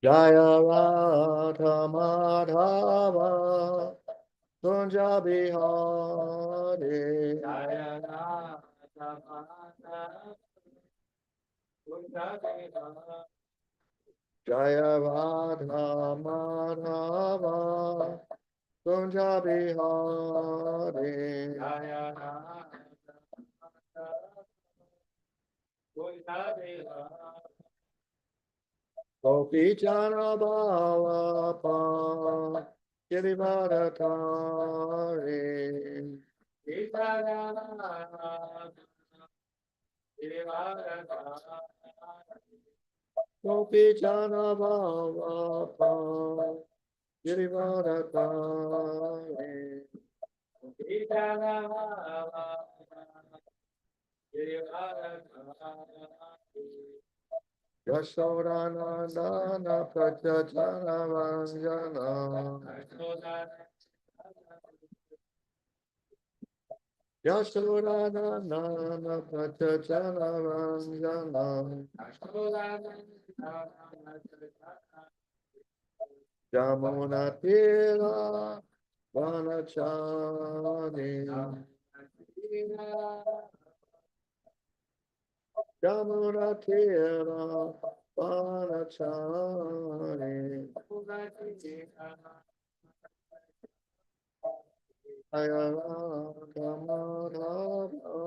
Jaya Radha Madhava Kunja Bihari Jaya Radha Madhava Kunja Bihari Jaya Radha Madhava Kunja Bihari Jaya Radha Kunja Bihari Gopi Jana Bhava Pa Girivaratari Gopi Jana Bhava Pa Girivaratari Gopi Jana Bhava Girivaratari Yashodanandana Pratyajana Vanjana Yashodanandana Pratyajana Vanjana Jamuna Tira Vanachani Jamuna Tira Vanachani Ayaradhamadhava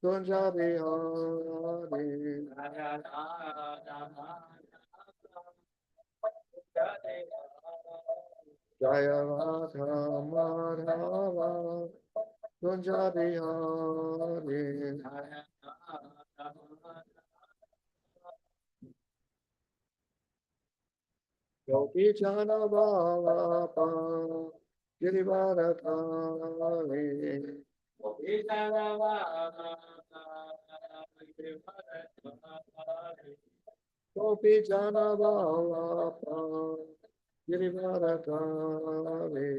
Kunja Bihari Jaya Radha Madhava Kunja Bihari Gopi Jana Bhava Pa Girivaratari Gopi Jana Bhava Pa Girivaratari Gopi Jana Bhava Pa Girivaratari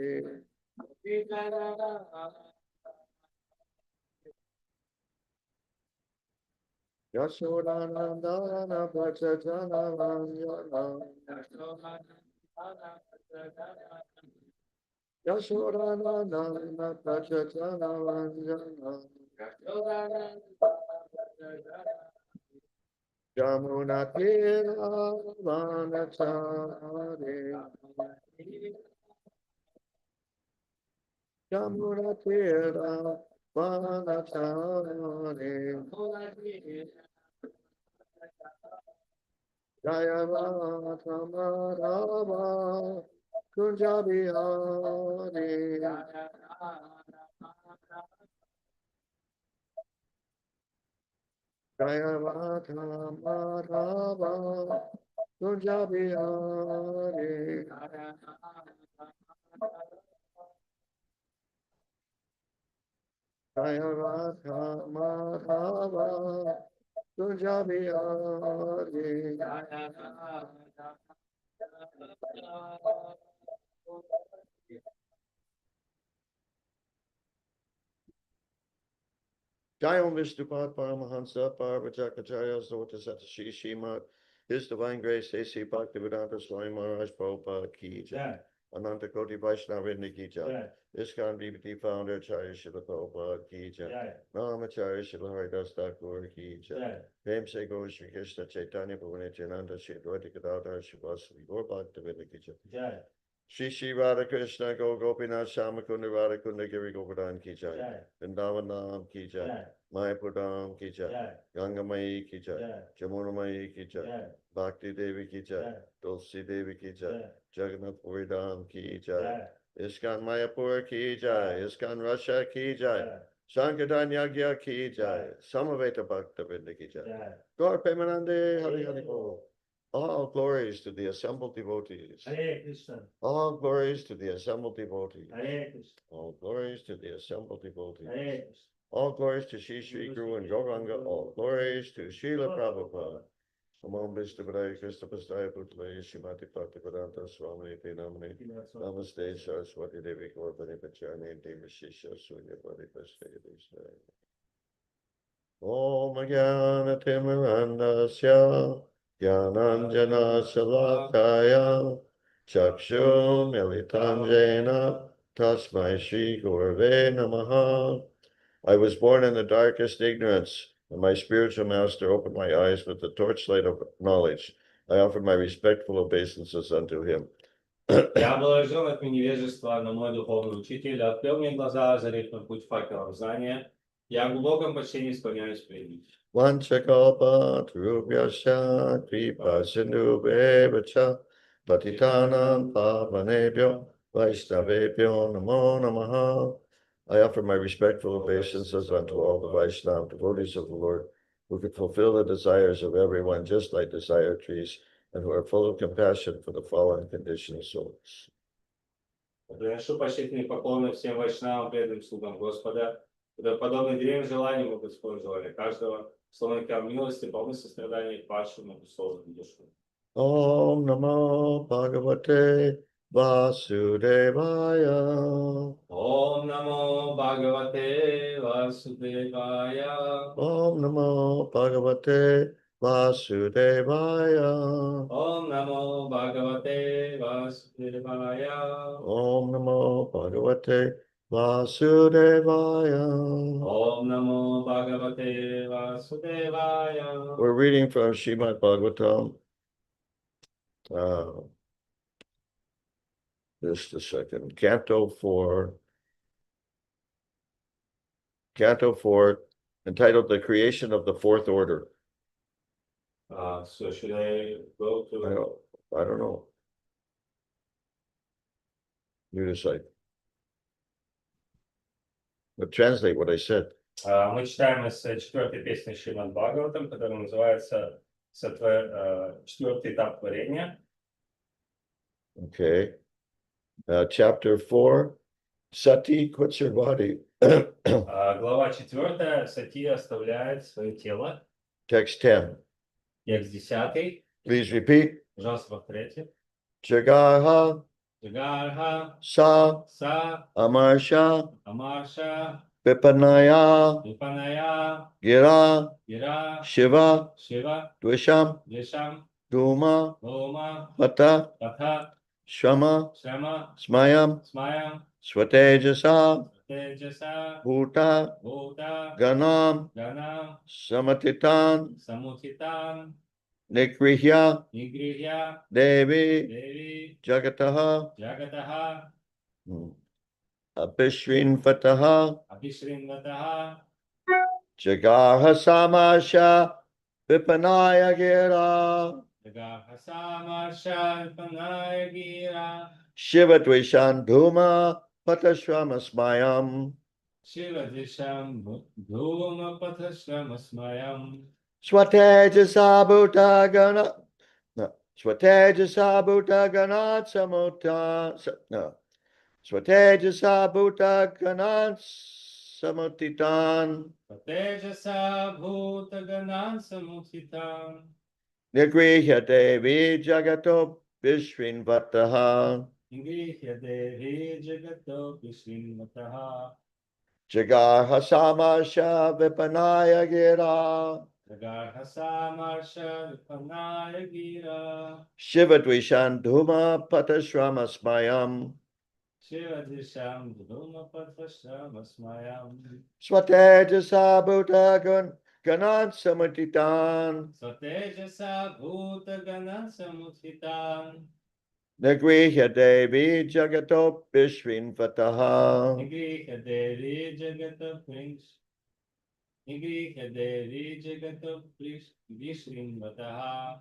Gopi Jana Bhava Yashodanandana Prachajana Vanjana Yashodanandana Prachajana Vanjana Jamuna Tira Vanachari Jamuna Tira Vanachari Jaya Radha Madhava Kunja Bihari Jaya Radha Madhava Kunja Bihari Jaya Radha Madhava Kunja Bihari Jai Om Vishnupad Paramahansa Parvajakacharya Sota Satashi Shima His Divine Grace A.C. Bhaktivedanta Swami Maharaj Prabhupada Ki Jai Ananta Koti Vaishnava Ki Jai ISKCON BBT Founder Acharya Srila Prabhupada Ki Jai Namacharya Srila Haridas Thakur Ki Jai Prem Se Guru Shri Krishna Chaitanya Bhuvane Nityananda Shri Advaita Gadadhar Shri Vasudeva Gaur Bhaktivedanta Ki Jai Shri Shri Radha Krishna Go Gopinath Shamakunda Radha Kunda Giri Govardhan Ki Jai Vrindavan Nam Ki Jai Mayapur Dham Ki Jai Ganga Mai Ki Jai Jamuna Mai Ki Jai Bhakti Devi Ki Jai Tulsi Devi Ki Jai Jagannath Puri Dham Ki Jai ISKCON Mayapur Ki Jai ISKCON Russia Ki Jai Sankirtan Yagya Ki Jai Samaveta Bhaktavinda Ki Jai Gaur Premanande Hari Hari Bol. All glories to the assembled devotees. Hare Krishna. All glories to the assembled devotees. Hare Krishna. All glories to the assembled devotees. Hare Krishna. All glories to Sri Sri Guru and Gauranga. All glories to Srila Prabhupada. Namo Vishnu Padaya Krishna Pastaya Putlaya Shrimati Bhaktivedanta Swami Te Namane. Namaste Saraswati Devi Gaurvani Pachani Deva Shisha Sunya Padi Pastaya Vishnu. Om Jnana Timirandasya Jnananjana Salakaya Chakshur Militam Jena Tasmai Shri Gurave Namaha. I was born in the darkest ignorance, and my spiritual master opened my eyes with the torchlight of knowledge. I offered my respectful obeisances unto him. Я был рожден от невежества, но мой духовный учитель открыл мне глаза, озарив мой путь факелом знания. Я в глубоком почтении склоняюсь перед ним. Vanchakalpa Trubhyasya Kripa Sindhubheva Patitanam Pavanebhyo Vaishnavebhyo Namo Namaha. I offer my respectful obeisances unto all the Vaishnava devotees of the Lord, who could fulfill the desires of everyone just like desire trees, and who are full of compassion for the fallen conditioned souls. Приношу почтительные поклоны всем вайшнавам, преданным слугам Господа, которые подобно деревьям желаний могут исполнить желания каждого, словно океан милости, полны сострадания к падшим и условным душам. Om Namo Bhagavate Vasudevaya. Om Namo Bhagavate Vasudevaya. Om Namo Bhagavate Vasudevaya. Om Namo Bhagavate Vasudevaya. Om Namo Bhagavate Vasudevaya. Om Namo Bhagavate Vasudevaya. We're reading from Shrimad Bhagavatam. Just a second. Canto 4, entitled The Creation of the Fourth Order. So should I go to? I don't know. You decide. But translate what I said. Мы читаем из 4-й песни Шримад Бхагаватам, которая называется «Четвертый этап творения». Okay. Chapter 4, Sati quits her body. Глава 4. Сати оставляет свое тело. Text 10. Текст 10. Please repeat. Пожалуйста, повторяйте. Jagaha Джагарха, Sa Са, Amarsha Амарша, Vipanaya Випаная, Gira Гира, Shiva Шива, Dvisham Дешам, Duma Лома, Pata Патха, Shama Шама, Smayam Смаям, Swatejasa Теджаса, Bhuta Бхута, Ganam Ганам, Samatitan Самутитан, Nigrihya Нигрихья, Devi Деви, Jagataha Джагатаха, Abhishrinvataha Абишринватаха, Jagaha Samasha Vipanaya Gira Джагарха Марша, Випаная Гира, Shiva Dvishan Dhuma Patashram Smayam Шива Дишам, Dhuма Pathashram Asmayam, Swatejasa Bhuta Gana no Swatejasa Bhuta Ganat Samuta no Swatejasa Bhuta Ganat Samutitan Patejasa Bhuta Ganan Samuthitan, Nigrihya Devi Jagato Vishrinvataha Ngrihya Devi Jagato Vishrinvataha, Jagarha Samasha Vipanaya Gira Jagarhasa Marsha Vipanaya Gira, Shiva Dvishan Dhuma Patashram Smayam Shiva Disham Dhuma Pathashram Asmayam, Swatejasa Bhuta Ganat Samutitan Satejasa Bhuta Ganan Samuthitan, Nigrihya Devi Jagato Vishrinvataha Ngrihya Devi Jagata Prince, Ngrihya Devi Jagata Vishrinvataha,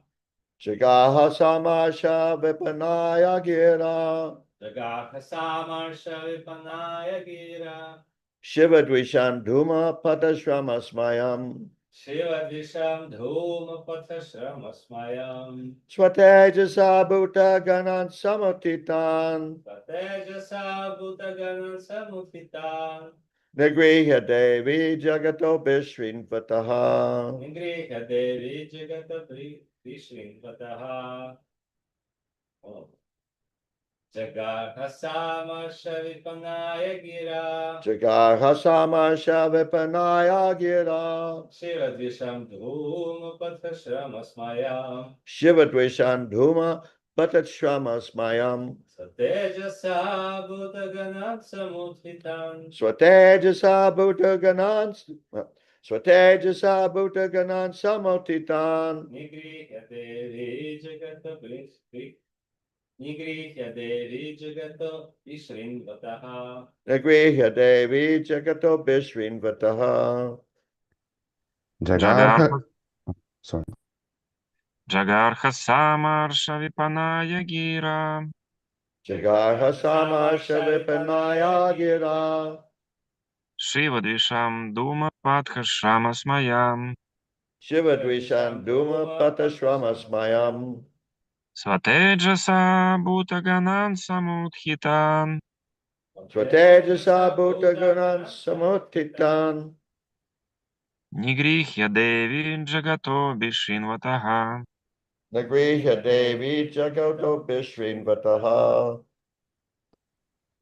Jagaha Samasha Vipanaya Gira Jagarhasa Marsha Vipanaya Gira, Shiva Dvishan Dhuma Patashram Smayam Shiva Disham Dhuma Pathashram Asmayam, Swatejasa Bhuta Ganat Samutitan Satejasa Bhuta Ganan Samuthitan, Nigrihya Devi Jagato Vishrinvataha Ngrihya Devi Jagata Vishrinvataha. Jagarha Samasha Vipanaya Gira. Jagarha Samasha Vipanaya Gira. Shiva Dvisham Dhuma Pathashrama Smayam. Shiva Dvishan Dhuma Patashrama Smayam. Satejasa Bhutaganat Samuthitam. Swatejasa Bhutaganan Swatejasa Bhutaganan Samotitan. Nigrihya Devi Jagata Nigrihya Devi Jagato Vishrinvataha. Nagrihya Devi Jagato Bishrinvataha. Jagarha, Jagarha, sorry. Jagarha Samarsha Vipanaya Gira. Jagarha Samasha Vipanaya Gira. Shiva Dvisham Duma Padhashrama Smayam. Shiva Dvishan Duma Patashrama Smayam. Swatejasa Bhutaganan Samuthitan. Swatejasa Bhutaganan Samutitan. Nigrihya Devi Jagato Bishinvataha. Nagrihya Devi Jagato Bishrinvataha.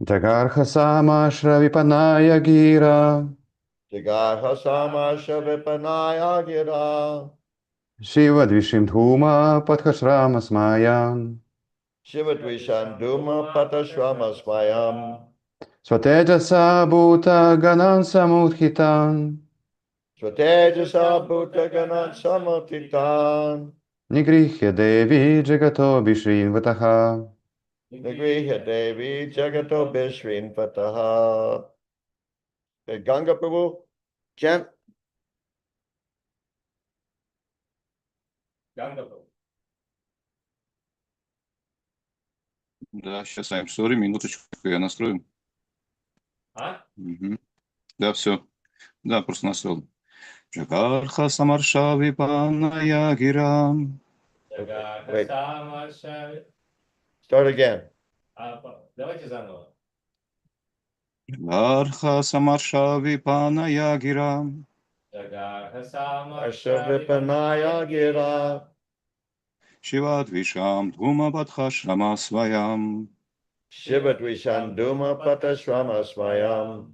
Jagarha Samasha Vipanaya Gira. Jagarha Samasha Vipanaya Gira. Shiva Dvishim Dhuma Padhashrama Smayam. Shiva Dvishan Duma Patashrama Smayam. Swatejasa Bhuta Ganan Samudhitan. Swatejasa Bhutaganan Samutitan. Nigrihya Devi Jagato Vishrinvataha. Nagrihya Devi Jagato Bishrinvataha. Okay, Ganga Prabhu, chant. Гангапа. Да, сейчас, I'm sorry, минуточку, я настрою. А? Мгм. Да, все. Да, просто настроил. Джагарха Самарша Випаная Гирам. Jagarha Wait. Samasha. Start again. Давайте заново. Джагарха Самарша Випанaya Гирам. Jagarha Asha Samasha Vipanaya Gira. Shiva Dvisham Dhuma Padhashrama Swayam. Shiva Dvishan Duma Patashrama Smayam.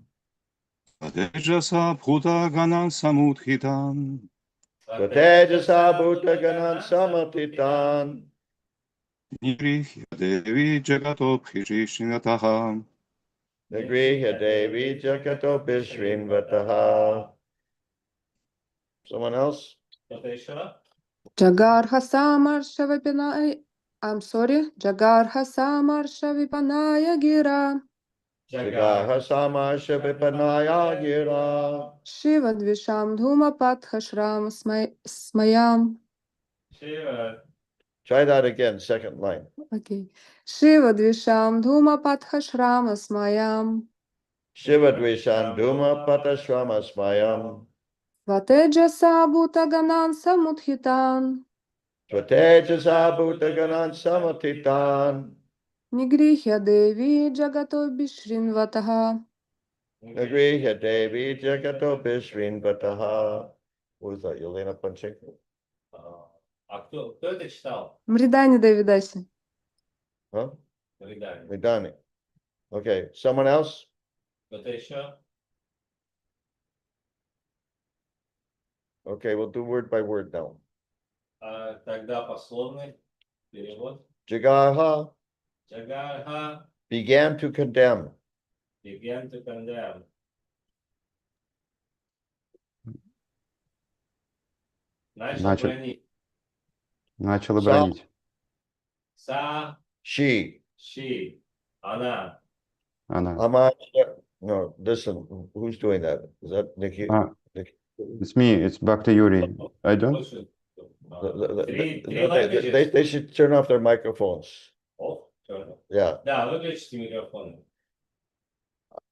Tejasa Bhuta Ganan Samudhitan. Swatejasa Bhutaganan Samutitan. Nigrihya Devi Jagato Bhishinataha. Nagrihya Devi Jagato Bishrinvataha. Someone else? Кто-то еще? Jagarha Samarsha Vipanaya. I'm sorry. Jagarha Samarsha Vipanaya Gira. Jagarha Samasha Vipanaya Gira. Shiva Dvisham Dhuma Padhashrama Smayam. Shiva. Try that again, second line. Okay. Shiva Dvisham Dhuma Padhashrama Smayam. Shiva Dvishan Duma Patashrama Smayam. Vatejasa Bhutaganan Samudhitan. Swatejasa Bhutaganan Samatitan. Nigrihya Devi Jagato Bishrinvataha. Nagrihya Devi Jagato Bishrinvataha. What is that, Yelena Panchenko? А кто это читал? Мридани Девидаси. Huh? Видали. Midani. Okay, someone else? Кто-то еще? Okay, we'll do word by word now. Тогда пословный перевод. Jagarha Jagarha began to condemn. began to condemn. Начал бронить. Начала Са- бронить. Са, She. she, она. Она. Amasha. No, listen, who's doing that? Is that Nikki? Ah. Nikki? It's me, it's Bhakti Yuri. I don't? Больше, They, Три languages. they should turn off their microphones. О, чёрт. Yeah. Да, выключите микрофоны.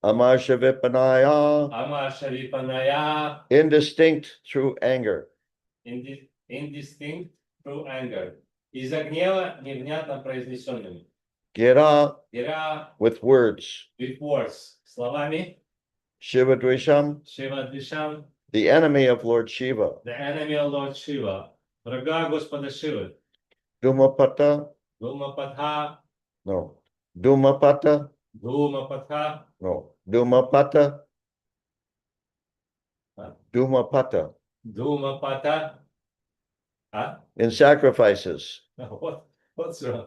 Amasha Vipanaya. Амаша Випаная. Indistinct through anger. Indistinct through anger. Из-за гнева невнятно произнесенными. Gira Ира with words. with words. Словами. Shiva Dvisham, Шива Дишам. the enemy of Lord Shiva. The enemy of Lord Shiva. Врага Господа Шивы. Dumapata, Гумападха. no. Dhumapata? Думапатха, No. Dhumapata? Huh? Dhumapata. Думапата. А? In sacrifices. What's wrong?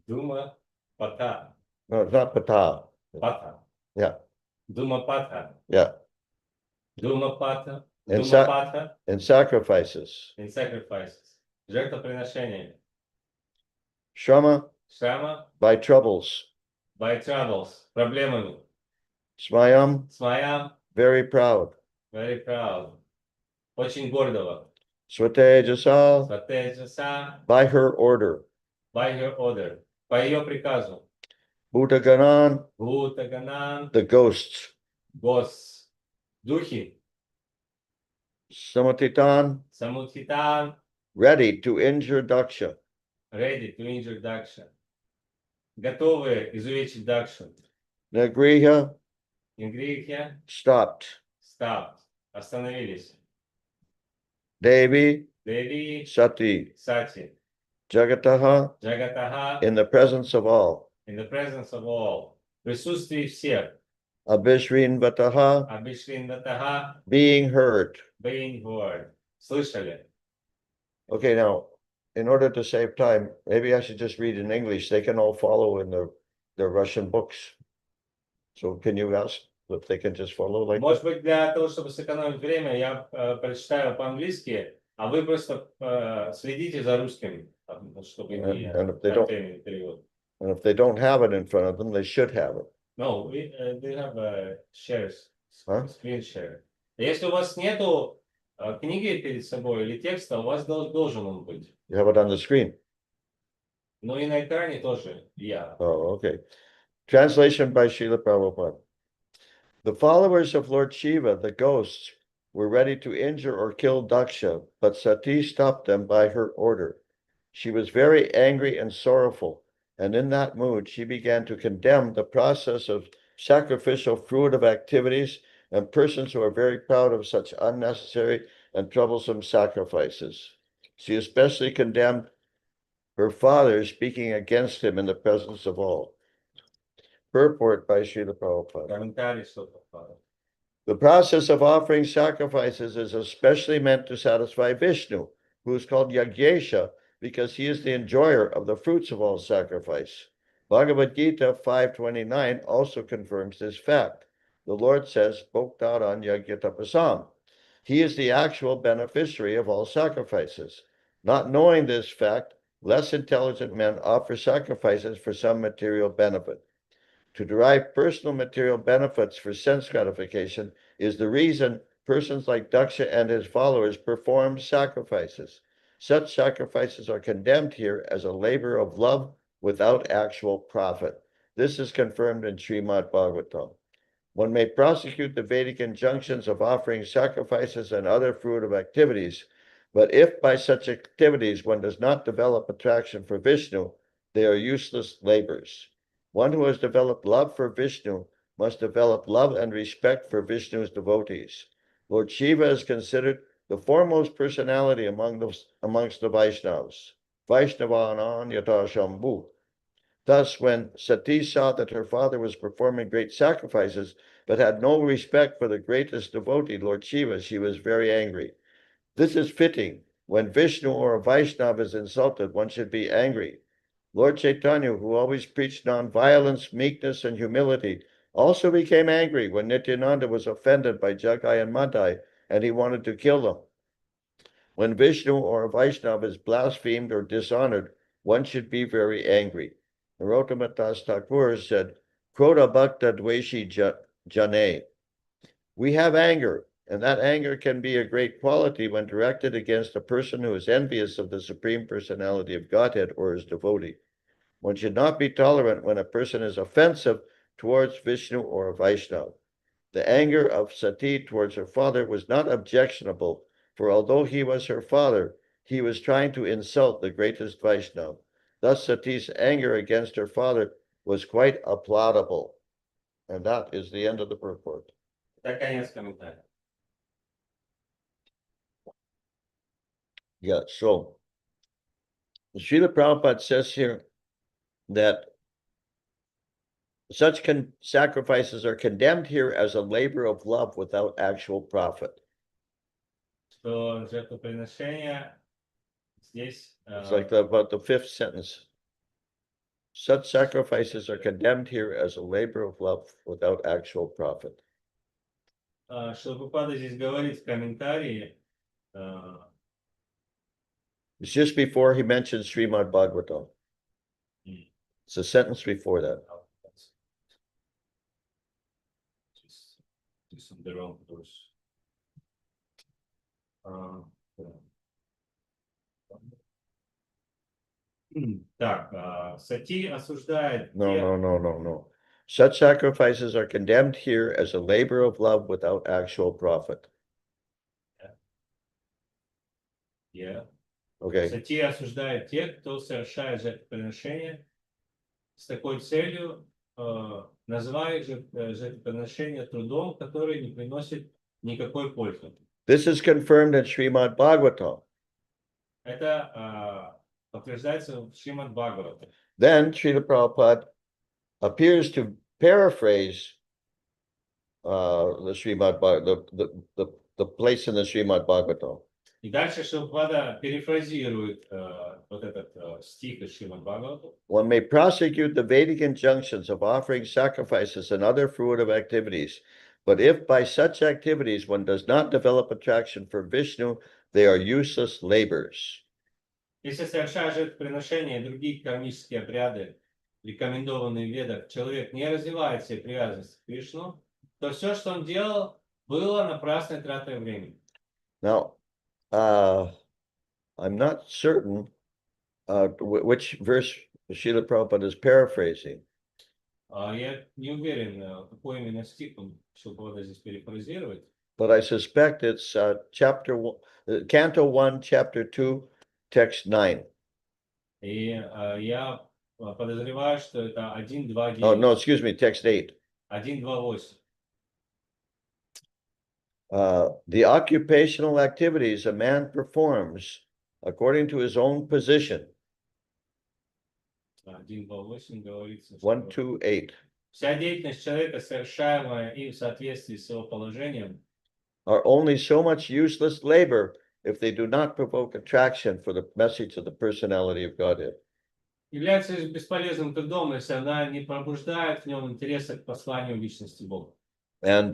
Думапата. No, it's not pata. Пата. Yeah, Думапата. yeah. Думапата. In Думапата. sacrifices. In sacrifices. Жертвоприношение. Shrama Шрама. by troubles. By troubles. Проблемами. Smayam, Смаям. very proud. Very proud. Очень гордого. Swatejasa, Сватеджаса. by her order. By her order. По ее приказу. Bhutaganan, Бхутаганан. the ghosts. Гос. Духи. Samatitan, Самутхитан. ready to injure Daksha. Ready to injure Daksha. Готовы изувечить Дакшу. Nagriha, Ингрихья. stopped. Stopped. Остановились. Devi, Деви. Sati, Сати. Jagataha, Джагатаха. in the presence of all. In the presence of all. В присутствии всех. Abhishrinvataha, Абишриндатаха. being heard. Being heard. Слышали? Okay, now, in order to save time, maybe I should just read in English. They can all follow in their Russian books. So can you ask if they can just follow like Может that? быть, для того, чтобы сэкономить время, я прочитаю по-английски, а вы просто следите за русским, чтобы не And if they don't- тартельный перевод. And if they don't have it in front of them, they should have it. No, they have shares, Huh? screen share. Если у вас нету книги перед собой или текста, у вас должен он быть. You have it on the screen. Но и на экране тоже я. Oh, okay. Translation by Srila Prabhupada. The followers of Lord Shiva, the ghosts, were ready to injure or kill Daksha, but Sati stopped them by her order. She was very angry and sorrowful, and in that mood, she began to condemn the process of sacrificial fruitive activities and persons who are very proud of such unnecessary and troublesome sacrifices. She especially condemned her father speaking against him in the presence of all. Purport by Srila Prabhupada. Комментарий что-то. The process of offering sacrifices is especially meant to satisfy Vishnu, who is called Yagyesha, because he is the enjoyer of the fruits of all sacrifice. Bhagavad Gita 5:29 also confirms this fact. The Lord says, Bhoktaran Yagyatapasam. He is the actual beneficiary of all sacrifices. Not knowing this fact, less intelligent men offer sacrifices for some material benefit. To derive personal material benefits for sense gratification is the reason persons like Daksha and his followers perform sacrifices. Such sacrifices are condemned here as a labor of love without actual profit. This is confirmed in Shrimad Bhagavatam. One may prosecute the Vedic injunctions of offering sacrifices and other fruitive activities, but if by such activities one does not develop attraction for Vishnu, they are useless labors. One who has developed love for Vishnu must develop love and respect for Vishnu's devotees. Lord Shiva is considered the foremost personality amongst the Vaishnavas. Vaishnavanan yata shambhu. Thus, when Sati saw that her father was performing great sacrifices, but had no respect for the greatest devotee, Lord Shiva, she was very angry. This is fitting. When Vishnu or a Vaishnava is insulted, one should be angry. Lord Chaitanya, who always preached non-violence, meekness, and humility, also became angry when Nityananda was offended by Jagai and Madai, and he wanted to kill them. When Vishnu or a Vaishnava is blasphemed or dishonored, one should be very angry. Narottama Das Thakur said, Krota Bhakta Dveshi Jane. We have anger, and that anger can be a great quality when directed against a person who is envious of the Supreme Personality of Godhead or his devotee. One should not be tolerant when a person is offensive towards Vishnu or a Vaishnava. The anger of Sati towards her father was not objectionable, for although he was her father, he was trying to insult the greatest Vaishnava. Thus, Sati's anger against her father was quite applaudable. And that is the end of the purport. Это конец комментария. Yeah, so Srila Prabhupada says here that such sacrifices are condemned here as a labor of love without actual profit. Что жертвоприношение здесь It's like about the fifth sentence. Such sacrifices are condemned here as a labor of love without actual profit. что Прабхупада здесь говорит в комментарии, It's just before he mentions Shrimad Bhagavatam. It's a sentence before that. just on the wrong verse. Так, Сати осуждает No. Such sacrifices are condemned here as a labor of love without actual profit. Okay. Сати осуждает тех, кто совершает жертвоприношение с такой целью, называя жертвоприношение трудом, который не приносит никакой пользы. This is confirmed in Shrimad Bhagavatam. Это подтверждается в Шримад Бхагаватам. Then Srila Prabhupada appears to paraphrase the Shrimad the place in the Shrimad Bhagavatam. И дальше Шрила перефразирует вот этот стих из Шримад Бхагаватам. One may prosecute the Vedic injunctions of offering sacrifices and other fruitive activities, but if by such activities one does not develop attraction for Vishnu, they are useless labors. Если совершая жертвоприношения и другие кармические обряды, рекомендованные в Ведах, человек не развивает себе привязанность к Вишну, то все, что он делал, было напрасной тратой времени. Now, I'm not certain which verse Srila Prabhupada is paraphrasing. Я не уверен, какой именно стих он Шрила здесь перефразирует. But I suspect it's Canto 1, Chapter 2, Text 9. И я подозреваю, что это 1.2.9. Oh, no, excuse me, Text 8. 1.2.8. The occupational activities a man performs according to his own position. 1.2.8 говорится, 1, что 2, 8. вся деятельность человека, совершаемая им в соответствии с его положением, Are only so much useless labor if they do not provoke attraction for the message of the personality of Godhead. является бесполезным трудом, если она не пробуждает в нем интереса к посланию личности Бога. And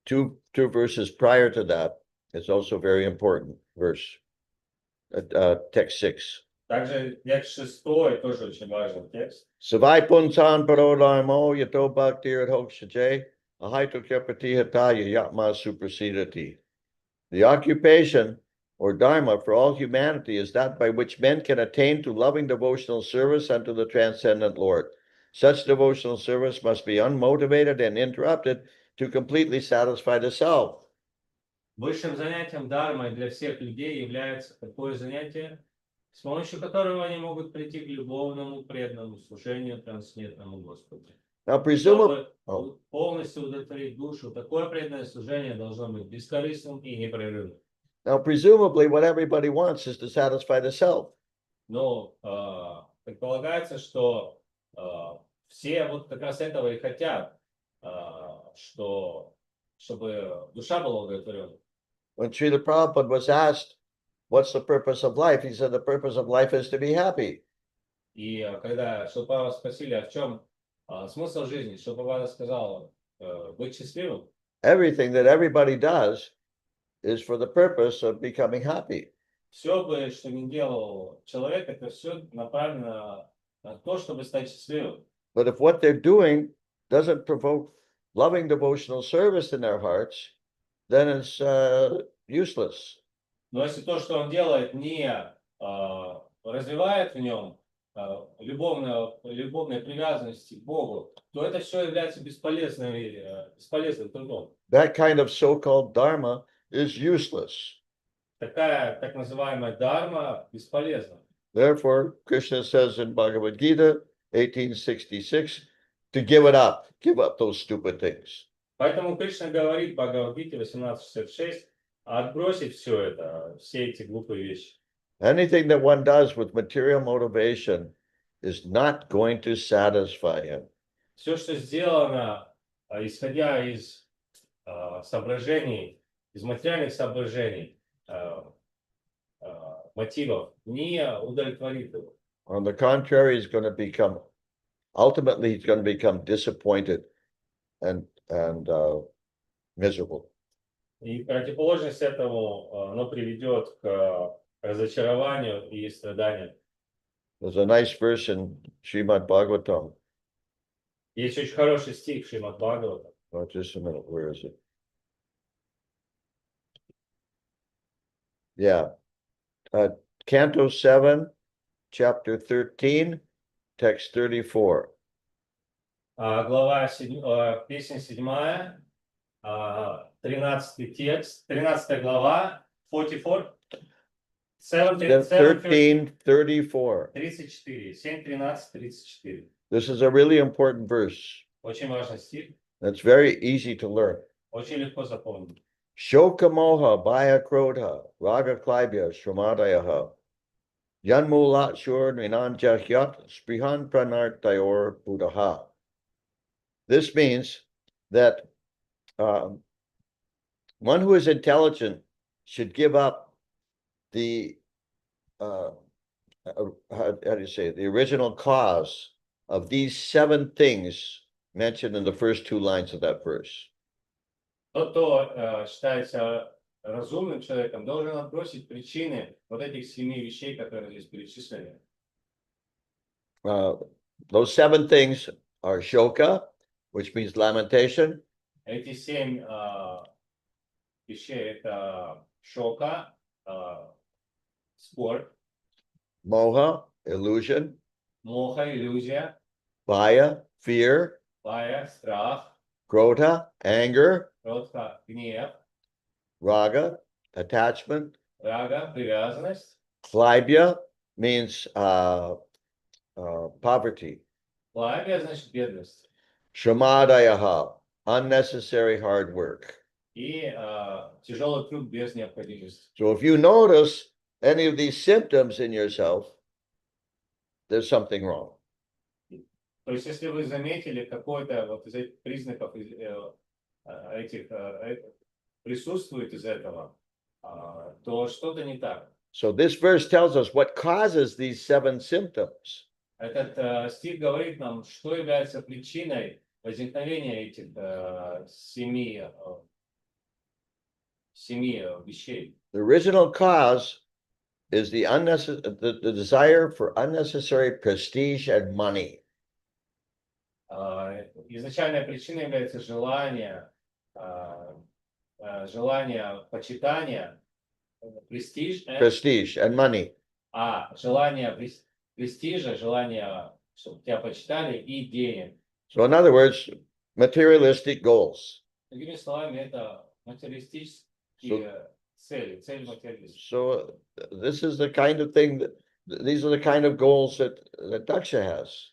two verses prior to that is also very important verse. Text 6. Также текст 6 тоже очень важный текст. Savai punsan parodharmo yato bhaktir hokshaje ahaito kyapati hataya yatma supersedati. The occupation or dharma for all humanity is that by which men can attain to loving devotional service unto the transcendent Lord. Such devotional service must be unmotivated and interrupted to completely satisfy the self. Высшим занятием дармой для всех людей является такое занятие, с помощью которого они могут прийти к любовному преданному служению трансцендентному Господу. Now, presumably, Чтобы полностью удовлетворить душу, такое преданное служение должно быть бескорыстным и непрерывным. what everybody wants is to satisfy the self. Но предполагается, что все вот как раз этого и хотят, чтобы душа была удовлетворена. When Srila Prabhupada was asked, what's the purpose of life? He said, the purpose of life is to be happy. И когда Шрила спросили, а в чем смысл жизни, Шрила сказал, быть счастливым. Everything that everybody does is for the purpose of becoming happy. Все бы, что ни делал человек, это все направлено на то, чтобы стать счастливым. But if what they're doing doesn't provoke loving devotional service in their hearts, then it's useless. Но если то, что он делает, не развивает в нем любовной привязанности к Богу, то это все является бесполезным трудом. That kind of so-called dharma is useless. Такая так называемая дарма бесполезна. Therefore, Krishna says in Bhagavad Gita 1866 to give up those stupid things. Поэтому Кришна говорит в Бхагавад-гите 18.66 отбросить все это, все эти глупые вещи. Anything that one does with material motivation is not going to satisfy him. Все, что сделано, исходя из соображений, из материальных соображений, мотивов, не удовлетворит его. On the contrary, ultimately he's going to become disappointed and miserable. И противоположность этому, оно приведет к разочарованию и страданию. There's a nice verse in Шримад Бхагаватам. Есть очень хороший стих в Шримад Бхагаватам. Oh, just a minute, where is it? Yeah. Canto 7, chapter 13, text 34. Глава песня 7, 13 текст, 13 глава, 44, 13, 34. 34, 7, 13, 34. This is a really important verse. Очень важный стих, That's very easy to learn. очень легко запомнить. Shoka moha bhaya krodha raga klaibya shramadayaha yanmulat shur ninanjahyat sprihan pranartayor buddhaha. This means that one who is intelligent should give up the how do you say, the original cause of these 7 things mentioned in the first 2 lines of that verse. Тот, кто считается разумным человеком, должен отбросить причины вот этих 7 вещей, которые здесь перечислены. Those 7 things are shoka, which means lamentation. Эти 7 вещей — это шока, скорбь, Moha, illusion. моха, иллюзия, Bhaya, fear. бая, страх, Krodha, anger. кротха, гнев, Raga, attachment. рага, привязанность, Klibya means poverty. плагия, значит, бедность, Shamadayaha, unnecessary hard work. и тяжелый труд без необходимости. So if you notice any of these symptoms in yourself, there's something wrong. То есть, если вы заметили какой-то вот из этих признаков, этих присутствует из этого, то что-то не так. So this verse tells us what causes these 7 symptoms. Этот стих говорит нам, что является причиной возникновения этих 7 вещей. The original cause is the desire for unnecessary prestige and money. Изначальная причина является желание почитания, Prestige and money. желание престижа, желание, чтобы тебя почитали, и денег. So in other words, materialistic goals. Другими словами, это материалистические цель материализма. So this is the kind of thing these are the kind of goals that Daksha has.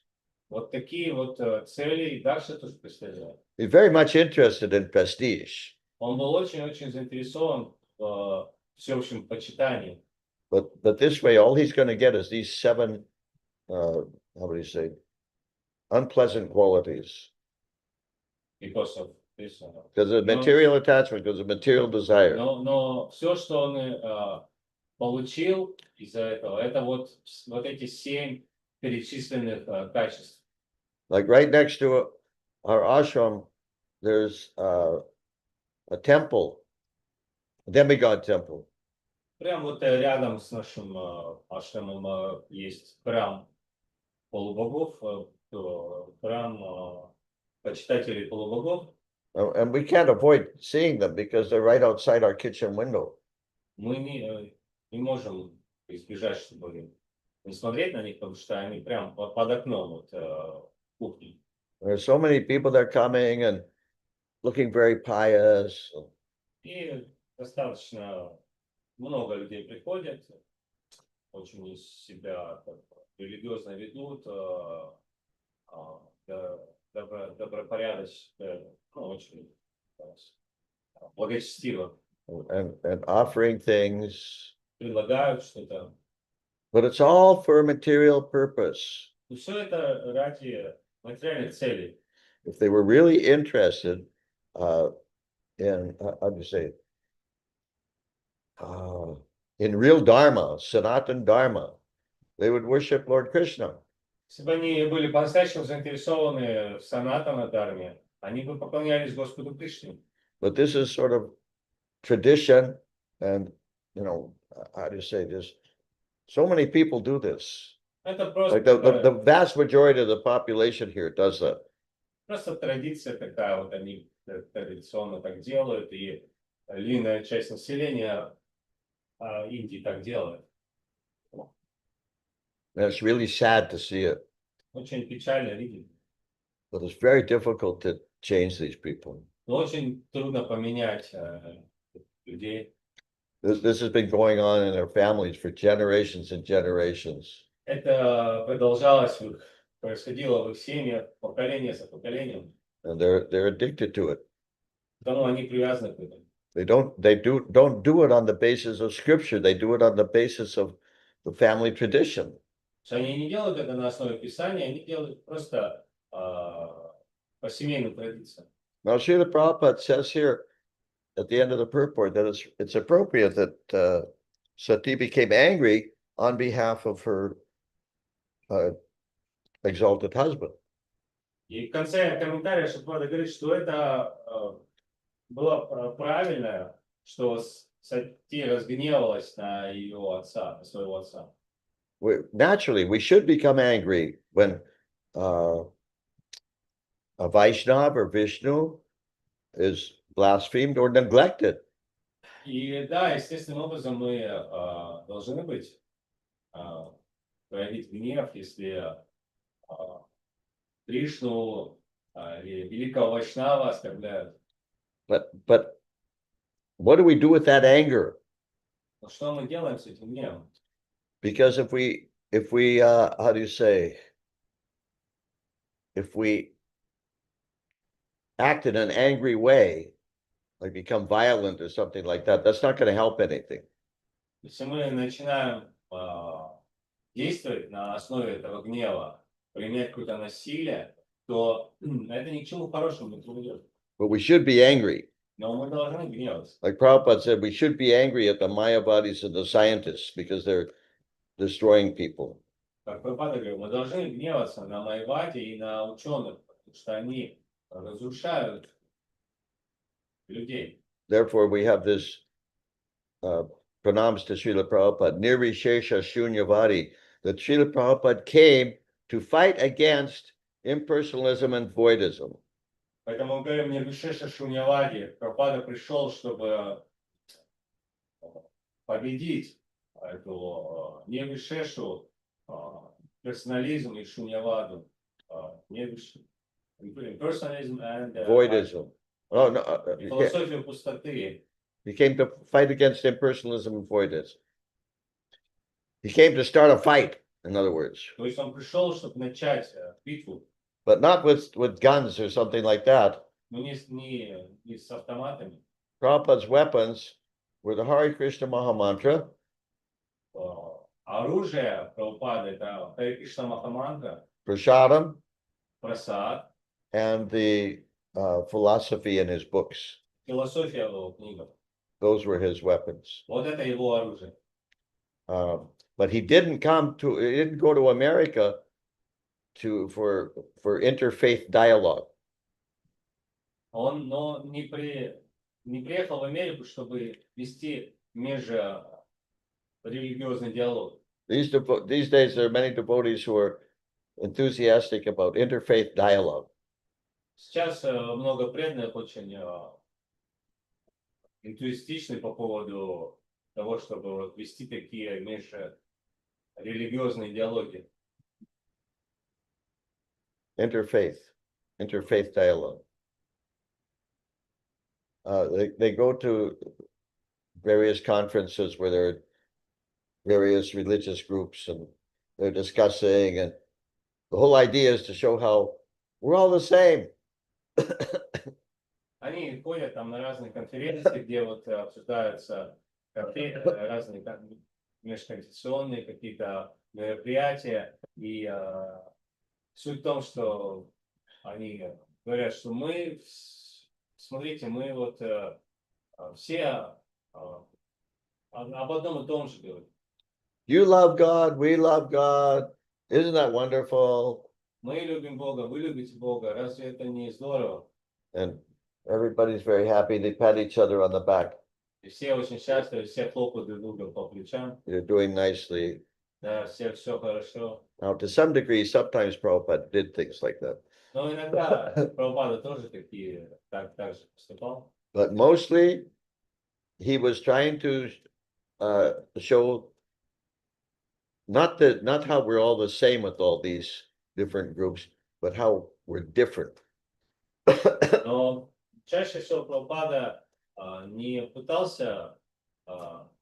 Вот такие вот цели и дальше тоже преследуют. He's very much interested in prestige. Он был очень-очень заинтересован в всеобщем почитании. But this way, all he's going to get is these 7, how would you say, unpleasant qualities. Because of this. Because of material attachment, because of material desire. Но все, что он получил из-за этого, это вот эти 7 перечисленных качеств. Like right next to our ashram, there's a temple, a demigod temple. Прям вот рядом с нашим ашрамом есть храм полубогов, храм почитателей полубогов. And we can't avoid seeing them because they're right outside our kitchen window. Мы не можем избежать, чтобы не смотреть на них, потому что они прям под окном вот кухни. There's so many people that are coming and looking very pious. И достаточно много людей приходят, очень из себя религиозно ведут, добропорядочно, очень благочестиво. And offering things. Предлагают что-то. But it's all for a material purpose. И все это ради материальных целей. If they were really interested in, how do you say it? In real Dharma, Sanatan Dharma, they would worship Lord Krishna. Если бы они были по-настоящему заинтересованы в санатана дharме, они бы поклонялись Господу Кришне. But this is sort of tradition, and how do you say this? So many people do this. Это Like просто, the vast majority of the population here does that. просто традиция такая, вот они традиционно так делают, и львиная часть населения Индии так делает. And it's really sad to see it, Очень печально видеть. but it's very difficult to change these people. Но очень трудно поменять людей. This has been going on in their families for generations and generations. Это продолжалось, происходило в их семьях поколение за поколением. And they're addicted to it. Потому они привязаны к этому. They don't do it on the basis of scripture. They do it on the basis of the family tradition. Они не делают это на основе Писания, они делают просто по семейным традициям. Now, Srila Prabhupada says here at the end of the purport that it's appropriate that Sati became angry on behalf of her exalted husband. И в конце комментария Шримад говорит, что это было правильно, что Сати разгневалась на ее отца, на своего отца. Naturally, we should become angry when a Vaishnava or Vishnu is blasphemed or neglected. И да, естественным образом мы должны быть, проявить гнев, если Кришну или великого Вайшнава оскорбляют. But what do we do with that anger? Но что мы делаем с этим гневом? Because if we how do you say, if we act in an angry way, like become violent or something like that, that's not going to help anything. Если мы начинаем действовать на основе этого гнева, применять какое-то насилие, то это ни к чему хорошему не приведет. But we should be angry. Но мы должны гневаться. Like Prabhupada said, we should be angry at the Mayavadis and the scientists because they're destroying people. Как Прабхупада говорил, мы должны гневаться на Майаваде и на ученых, потому что они разрушают людей. Therefore, we have this pranams to Srila Prabhupada, Nirvishesha Shunyavadi, that Srila Prabhupada came to fight against impersonalism and voidism. Поэтому мы говорим Нирвишеша Шуньявади. Прабхупада пришел, чтобы победить эту Нирвишешу, персонализм и Шуньяваду. Impersonalism and Voidism. Oh, no, философию пустоты. he came to fight against impersonalism and voidism. He came to start a fight, in other words, То есть он пришел, чтобы начать битву, but not with guns or something like that. но не с автоматами. Prabhupada's weapons were the Hare Krishna Mahamantra, Оружие Прабхупады — это Харе Кришна Махамантра, Prasadam, прасад, and the philosophy in his books. философия в его книгах. Those were his weapons. Вот это его оружие. But he didn't go to America for interfaith dialogue. Он не приехал в Америку, чтобы вести межрелигиозный диалог. These days, there are many devotees who are enthusiastic about interfaith dialogue. Сейчас много преданных очень энтузиастичны по поводу того, чтобы вести такие межрелигиозные диалоги. Interfaith dialogue. They go to various conferences where there are various religious groups and they're discussing, and the whole idea is to show how we're all the same. Они ходят там на разные конференции, где вот обсуждаются разные межконфессионные какие-то мероприятия. И суть в том, что они говорят, что мы, смотрите, мы вот все об одном и том же говорим. You love God, we love God. Isn't that wonderful? Мы любим Бога, вы любите Бога. Разве это не здорово? And everybody's very happy. They pat each other on the back. И все очень счастливы, все хлопают друг друга по плечам. You're doing nicely. Да, все хорошо. Now, to some degree, sometimes Prabhupada did things like that. Но иногда Прабхупада тоже так же поступал. But mostly, he was trying to show not how we're all the same with all these different groups, but how we're different. Но чаще всего Прабхупада не пытался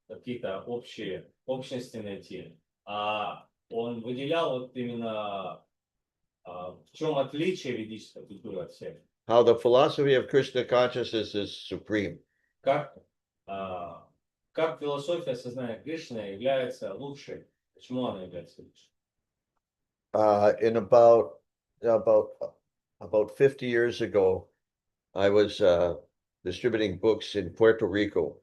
какие-то общности найти, а он выделял вот именно в чем отличие ведической культуры от всех. How the philosophy of Krishna consciousness is supreme. Как философия сознания Кришны является лучшей? Почему она является лучшей? In about 50 years ago, I was distributing books in Puerto Rico.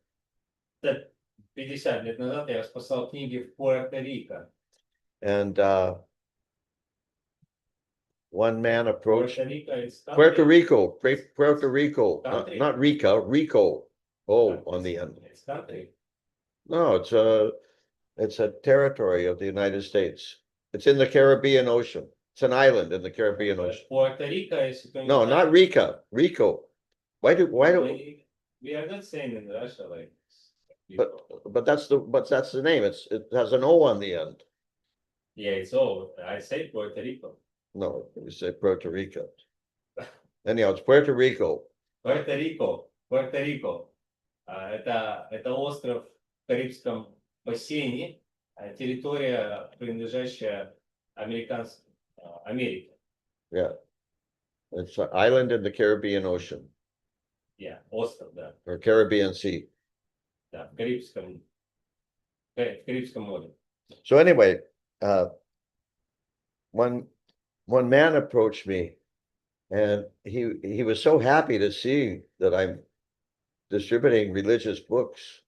50 лет назад я расписал книги в Пуэрто-Рико. And one man approached Puerto Rico, Puerto Rico, not Rica, Rico. Oh, on the end. It's country. No, it's a territory of the United States. It's in the Caribbean Ocean. It's an island in the Caribbean Ocean. Пуэрто-Рико, если кто не No, знает, not Rica, Rico. Why do we are not saying in Russia like but that's the name. It has an O on the end. yeah, it's all. I say Puerto Rico. No, you say Puerto Rico. Anyhow, it's Puerto Rico. Puerto Rico. Это остров в Карибском бассейне, территория, принадлежащая Америке. Yeah. It's an island in the Caribbean Ocean Yeah, остров, да. or Caribbean Sea. Да, в Карибском море. So anyway, one man approached me, and he was so happy to see that I'm distributing religious books.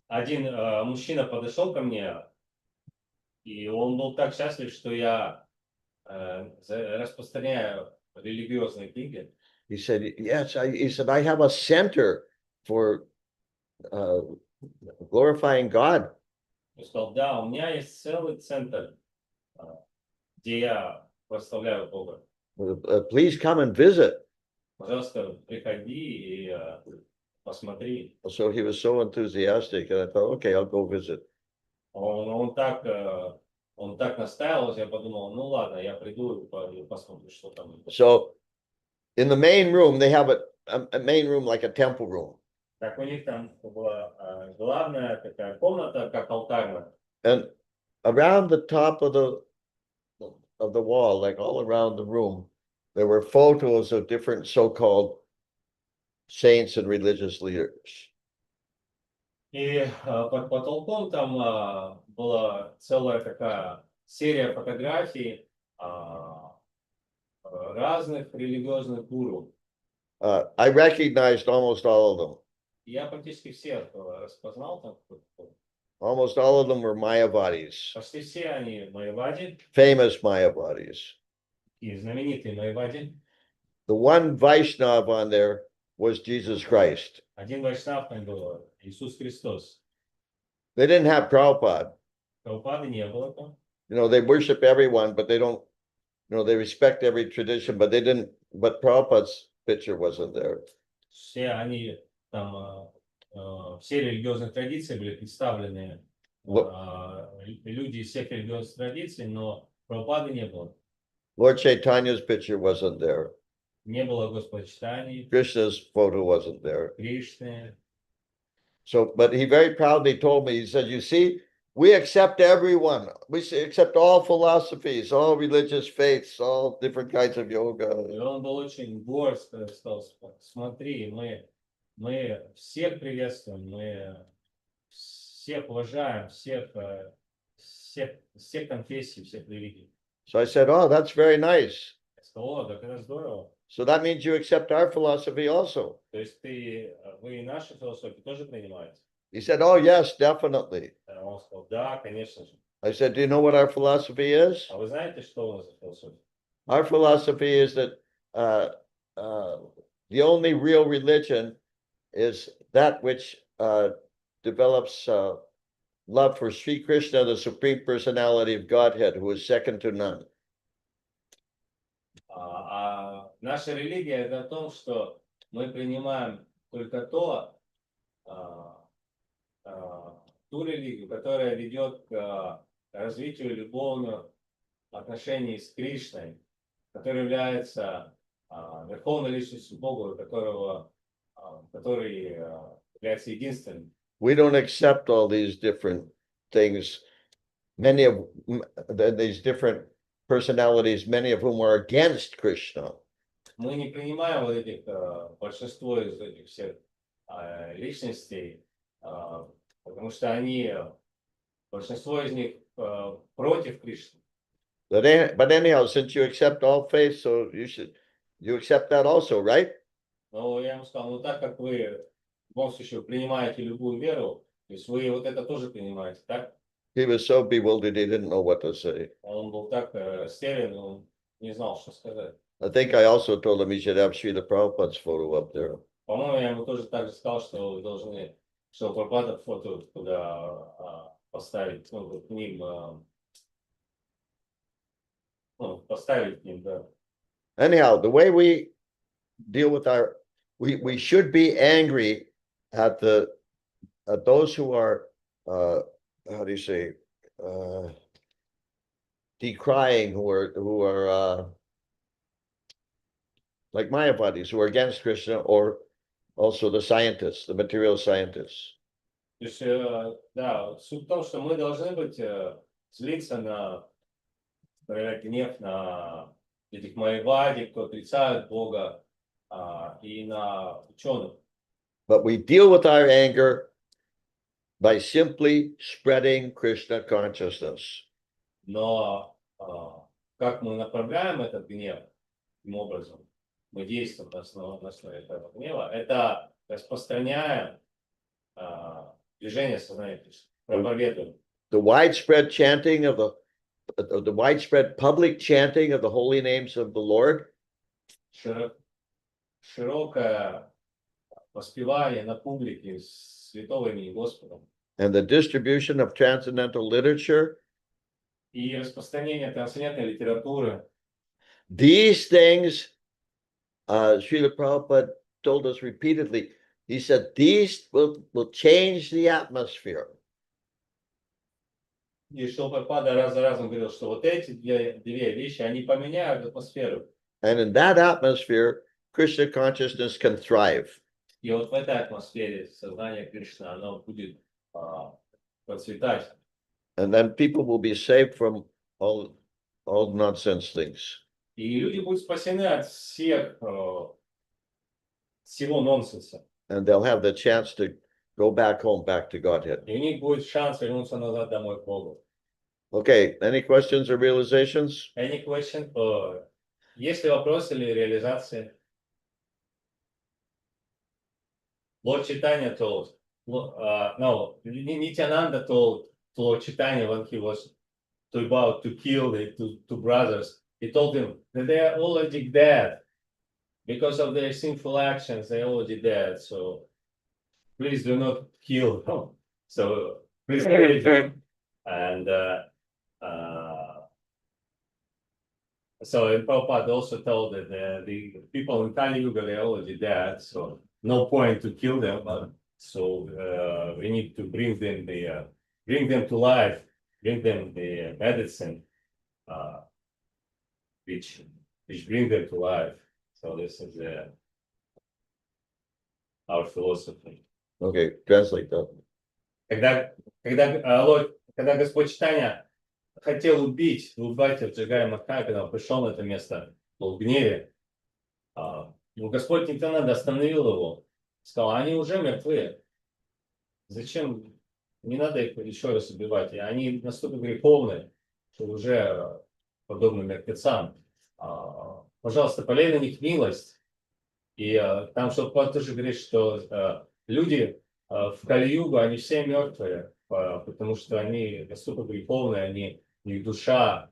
Один мужчина подошел ко мне, и он был так счастлив, что я распространяю религиозные книги. He said, "Yes," he said, "I have a center for glorifying God." Он сказал, да, у меня есть целый центр, где я прославляю Бога. Please come and visit. Пожалуйста, приходи и посмотри. So he was so enthusiastic, and I thought, okay, I'll go visit. Он так настаивал, я подумал, ну ладно, я приду и посмотрю, что там. So in the main room, they have a main room like a temple room. Так у них там была главная такая комната, как алтарная. And around the top of the wall, like all around the room, there were photos of different so-called saints and religious leaders. И под потолком там была целая такая серия фотографий разных религиозных гуру. I recognized almost all of them. Я практически всех распознал там. Almost all of them were Mayavadis, Почти все они майявади, famous Mayavadis. и знаменитые майявади. The one Vaishnav on there was Jesus Christ. Один вайшнав там был, Иисус Христос. They didn't have Prabhupada. Прабхупады не было там. You know, they worship everyone, but they don't, you know, they respect every tradition, but but Prabhupada's picture wasn't there. Все они там, все религиозные традиции были представлены, люди из всех религиозных традиций, но Прабхупады не было. Lord Chaitanya's picture wasn't there. Не было господочитаний, Krishna's photo wasn't there. Кришны. So, but he very proudly told me, he said, you see, we accept everyone. We accept all philosophies, all religious faiths, all different kinds of yoga. И он был очень горд, сказал, смотри, мы всех приветствуем, мы всех уважаем, всех конфессий, всех религий. So I said, oh, that's very nice. Я сказал, о, так это здорово. So that means you accept our philosophy also. То есть вы и нашу философию тоже принимаете? He said, oh, yes, definitely. Он сказал, да, конечно же. I said, do you know what our philosophy is? А вы знаете, что у нас за философия? Our philosophy is that the only real religion is that which develops love for Sri Krishna, the Supreme Personality of Godhead, who is second to none. Наша религия это о том, что мы принимаем только ту религию, которая ведет к развитию любовных отношений с Кришной, который является верховной личностью Бога, который является единственным. We don't accept all these different things, many of these different personalities, many of whom are against Krishna. Мы не принимаем вот этих, большинство из этих всех личностей, потому что большинство из них против Кришны. But anyhow, since you accept all faiths, so you accept that also, right? Но я ему сказал, ну так как вы в любом случае принимаете любую веру, то есть вы вот это тоже принимаете, так? He was so bewildered, he didn't know what to say. Он был так растерян, он не знал, что сказать. I think I also told him he should have Srila Prabhupada's photo up there. По-моему, я ему тоже так же сказал, что вы должны, что Прабхупада фото туда поставить, ну, к ним, поставить к ним, да. Anyhow, the way we deal with we should be angry at those who are how do you say decrying, who are like Mayavadis, who are against Krishna, or also the scientists, the material scientists. То есть, да, суть в том, что мы должны быть злиться проявлять гнев на этих Майявади, кто отрицают Бога, и на ученых. But we deal with our anger by simply spreading Krishna consciousness. Но как мы направляем этот гнев, таким образом, мы действуем на основе этого гнева, это распространяем движение сознания Кришны, проповедуем. The widespread chanting of the widespread public chanting of the holy names of the Lord. Широкое воспевание на публике святого имени Господа. And the distribution of transcendental literature. И распространение трансцендентной литературы. These things, Srila Prabhupada told us repeatedly. He said these will change the atmosphere. И Шрила Прабхупада раз за разом говорил, что вот эти две вещи, они поменяют атмосферу. And in that atmosphere, Krishna consciousness can thrive. И вот в этой атмосфере сознание Кришны, оно будет процветать. And then people will be saved from all nonsense things. И люди будут спасены от всего нонсенса. And they'll have the chance to go back home, back to Godhead. И у них будет шанс вернуться назад домой к Богу. Okay, any questions or realizations? Any question? Есть ли вопросы или реализации? Lord Chaitanya told, no, Nityananda told Lord Chaitanya when he was about to kill the two brothers, he told them that they are already dead. Because of their sinful actions, they're already dead. So please do not kill them. So please save them. And so Prabhupada also told that the people in Kali Yuga, they're already dead. So no point to kill them. So we need to bring them to life, bring them the medicine, which bring them to life. So this is our philosophy. Okay, translate that. Когда Господь Чайтанья хотел убить Джагая Махая, когда он пришел на это место, был в гневе, Господь Нитянанда остановил его, сказал, они уже мертвы. Зачем Не надо их еще раз убивать. И они настолько греховны, что уже подобны мертвецам. Пожалуйста, полей на них милость. И там Шилпад тоже говорит, что люди в Кали-югу, они все мертвые, потому что они настолько греховные, они, у них душа,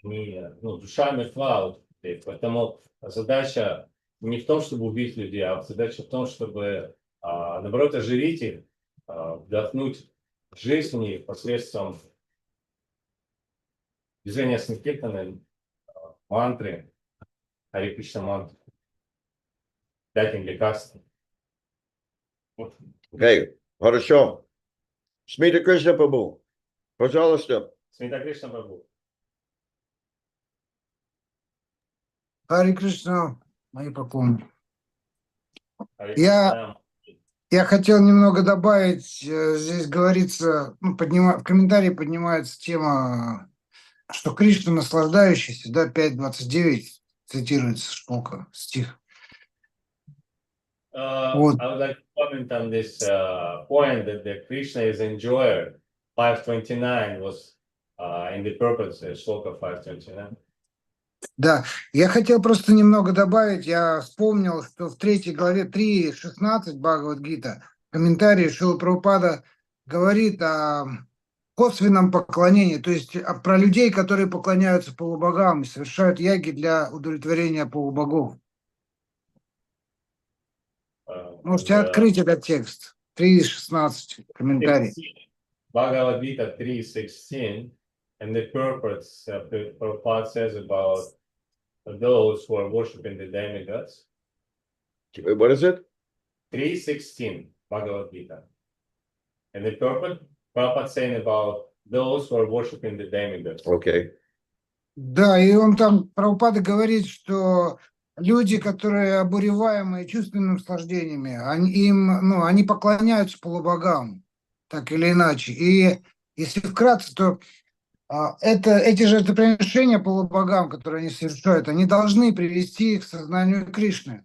душа мертва. Вот, и поэтому задача не в том, чтобы убить людей, а задача в том, чтобы, наоборот, оживить их, вдохнуть жизнь в них посредством движения санкиртаны, мантры, Харе Кришна мантры, дать им лекарства. Окей, хорошо. Смита Кришна Прабху, пожалуйста. Смита Кришна Прабху. Харе Кришна, мои поклоны. Харе Я Кришна. Я хотел немного добавить, здесь говорится, в комментарии поднимается тема, что Кришна наслаждающийся, да, 5.29 цитируется шлока, стих. Вот. I would like to comment on this point that the Krishna is enjoyer. 529 was in the purpose, shloka 529. Да, я хотел просто немного добавить, я вспомнил, что в 3 главе 3.16 Бхагавад-гита в комментарии Шрила Прабхупада говорит о косвенном поклонении, то есть про людей, которые поклоняются полубогам и совершают яги для удовлетворения полубогов. Можете открыть этот текст. 3.16 комментарий. Bhagavad-gita 3.16, and the purpose Prabhupada says about those who are worshipping the demigods. What is it? 3.16, Bhagavad-gita. And the purpose, Prabhupada saying about those who are worshipping the demigods. Okay. Да, и он там, Прабхупада говорит, что люди, которые обуреваемые чувственными наслаждениями, они поклоняются полубогам, так или иначе. И если вкратце, то эти жертвоприношения полубогам, которые они совершают, они должны привести их к сознанию Кришны.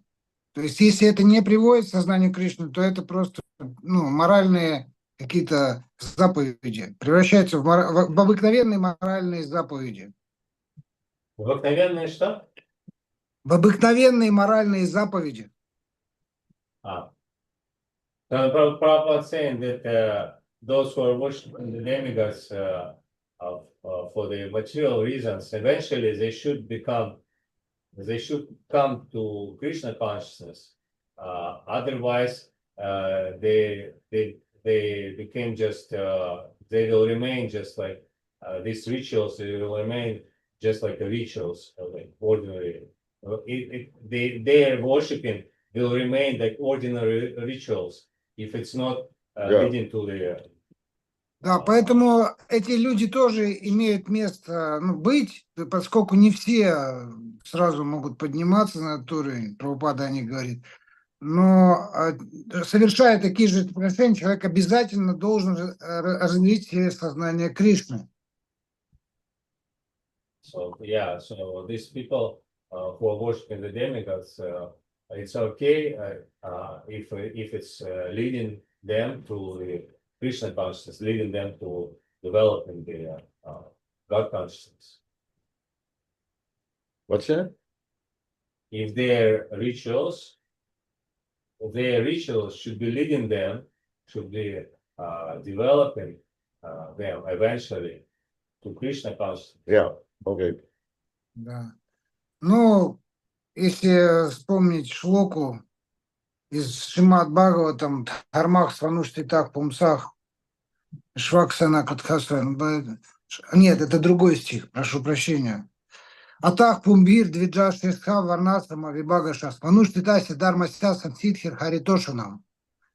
То есть, если это не приводит к сознанию Кришны, то это просто моральные какие-то заповеди, превращаются в обыкновенные моральные заповеди. Обыкновенные что? В обыкновенные моральные заповеди. Prabhupada saying that those who are worshiping the demigods for the material reasons, eventually they should come to Krishna consciousness. Otherwise, they became just they will remain just like these rituals. They will remain just like the rituals, like ordinary. Their worshiping will remain like ordinary rituals if it's not leading to the. Да, поэтому эти люди тоже имеют место быть, поскольку не все сразу могут подниматься на этот уровень, Прабхупада о них говорит. Но совершая такие же жертвоприношения, человек обязательно должен развить сознание Кришны. So these people who are worshiping the demigods, it's okay if it's leading them to the Krishna consciousness, leading them to developing the God consciousness. What's that? If their rituals should be leading them, should be developing them eventually to Krishna consciousness. Yeah, okay. Да. Если вспомнить шлоку из Шримад Бхагаватам, Дхармах Свануштитах Пумсах, Шваксана Катхаса. Нет, это другой стих, прошу прощения. Атах Пумбир Двиджа Шестха Варнасама Вибагаша Свануштитаси Дармася Садхитхир Харитошанам.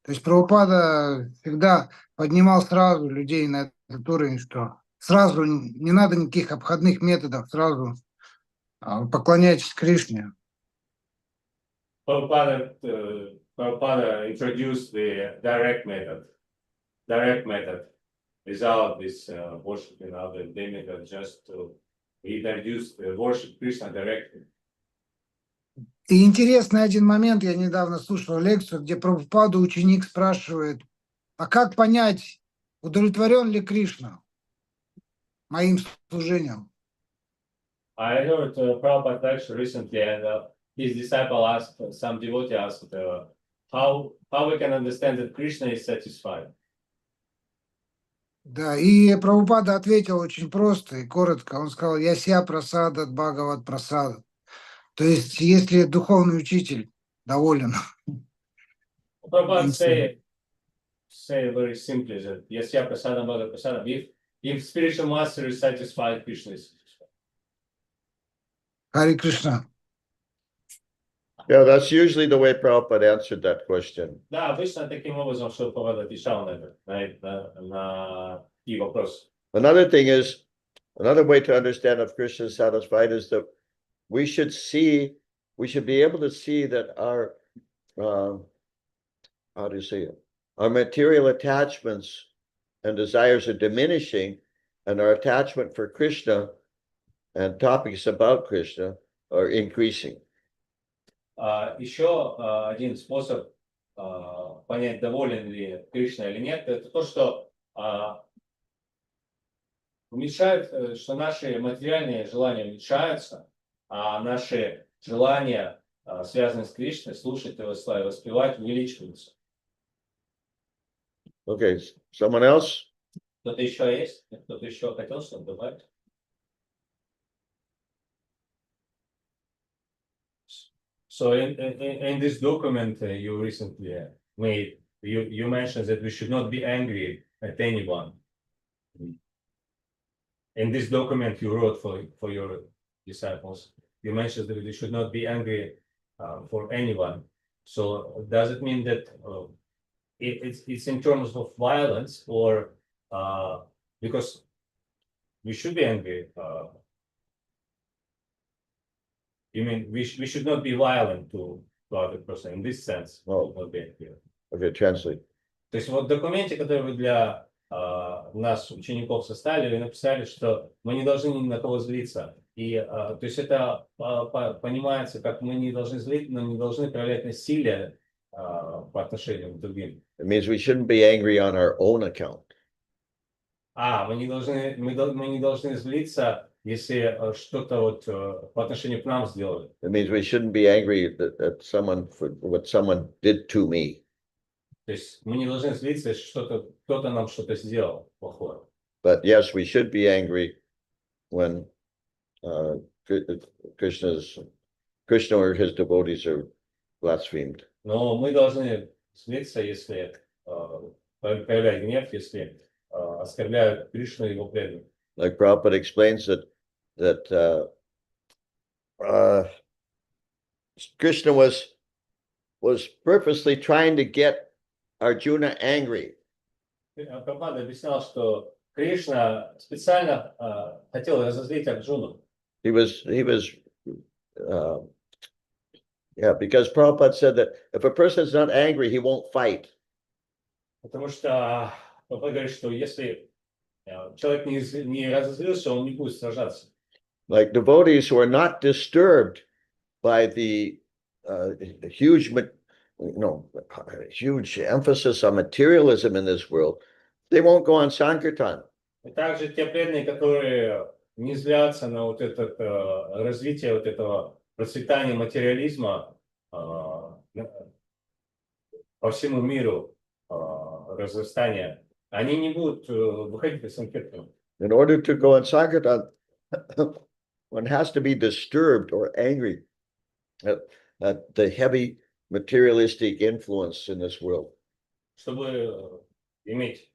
То есть Прабхупада всегда поднимал сразу людей на этот уровень, что сразу не надо никаких обходных методов, сразу поклоняйтесь Кришне. Prabhupada introduced the direct method without this worshiping other demigods, just to introduce the worship Krishna directly. И интересный один момент, я недавно слушал лекцию, где Прабхупаду ученик спрашивает, а как понять, удовлетворен ли Кришна моим служением? I heard Prabhupada lecture recently, and his disciple asked, some devotee asked, how we can understand that Krishna is satisfied. Да, и Прабхупада ответил очень просто и коротко. Он сказал, я ся прасада Бхагават прасада. То есть, если духовный учитель доволен. Prabhupada say very simply that Yasya Prasada Bhagavad Prasada. If spiritual master is satisfied, Krishna is satisfied. Харе Кришна. Yeah, that's usually the way Prabhupada answered that question. Да, обычно таким образом, что Прабхупада отвечал на и вопрос. Another thing is, another way to understand if Krishna is satisfied is that we should be able to see that our, how do you say it? Our material attachments and desires are diminishing, and our attachment for Krishna and topics about Krishna are increasing. Еще один способ понять, доволен ли Кришна или нет, это то, что уменьшает, что наши материальные желания уменьшаются, а наши желания, связанные с Кришной, слушать его слова, воспевать, увеличиваются. Okay, someone else? Кто-то еще есть? Кто-то еще хотел что-то добавить? So in this document you recently made, you mentioned that we should not be angry at anyone. In this document you wrote for your disciples, you mentioned that we should not be angry for anyone. So does it mean that it's in terms of violence, or because we should be angry? You mean we should not be violent to other person in this sense? Oh. Not be angry. Okay, translate. То есть вот в документе, который вы для нас, учеников, составили, вы написали, что мы не должны ни на кого злиться. И то есть это понимается, как мы не должны злиться, но не должны проявлять насилие по отношению к другим. It means we shouldn't be angry on our own account. Мы не должны злиться, если что-то вот по отношению к нам сделали. It means we shouldn't be angry at someone for what someone did to me. То есть мы не должны злиться, если кто-то нам что-то сделал плохое. But yes, we should be angry when Krishna or his devotees are blasphemed. Но мы должны злиться, если проявлять гнев, если оскорбляют Кришну и его преданных. Like Prabhupada explains that Krishna was purposely trying to get Arjuna angry. Прабхупада объяснял, что Кришна специально хотел разозлить Арджуну. He was because Prabhupada said that if a person is not angry, he won't fight. Потому что Прабхупада говорит, что если человек не разозлился, он не будет сражаться. Like devotees who are not disturbed by the huge emphasis on materialism in this world, they won't go on Sankirtan. И также те преданные, которые не злятся на вот это развитие вот этого процветания материализма по всему миру, разрастания, они не будут выходить из Санкиртана. In order to go on Sankirtan, one has to be disturbed or angry at the heavy materialistic influence in this world. Чтобы иметь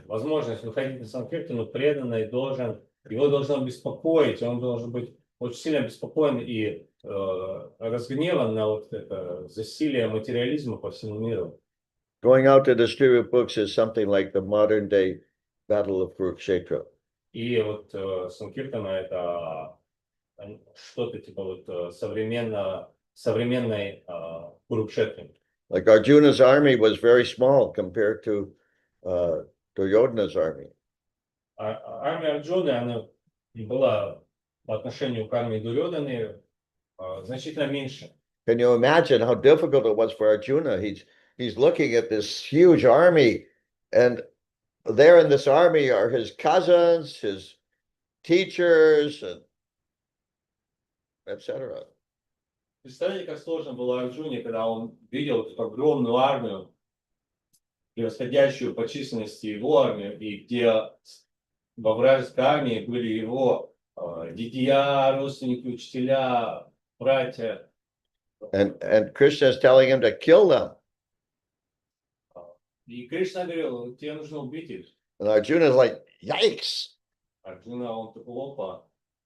возможность выходить на Санкиртану, преданный его должно беспокоить, он должен быть очень сильно обеспокоен и разгневан на вот это засилие материализма по всему миру. Going out to distribute books is something like the modern day Battle of Kurukshetra. И вот Санкиртана это что-то типа вот современной Курукшетры. Like Arjuna's army was very small compared to Duryodhana's army. Армия Арджуны, она была по отношению к армии Дурьоданы значительно меньше. Can you imagine how difficult it was for Arjuna? he's looking at this huge army, and there in this army are his cousins, his teachers, and etc. Представляете, как сложно было Арджуне, когда он видел эту огромную армию, превосходящую по численности его армию, и где во вражеской армии были его дядья, родственники, учителя, братья. And Krishna is telling him to kill them. И Кришна говорил, тебе нужно убить их. And Arjuna is like, yikes, Арджуна, он такой, опа,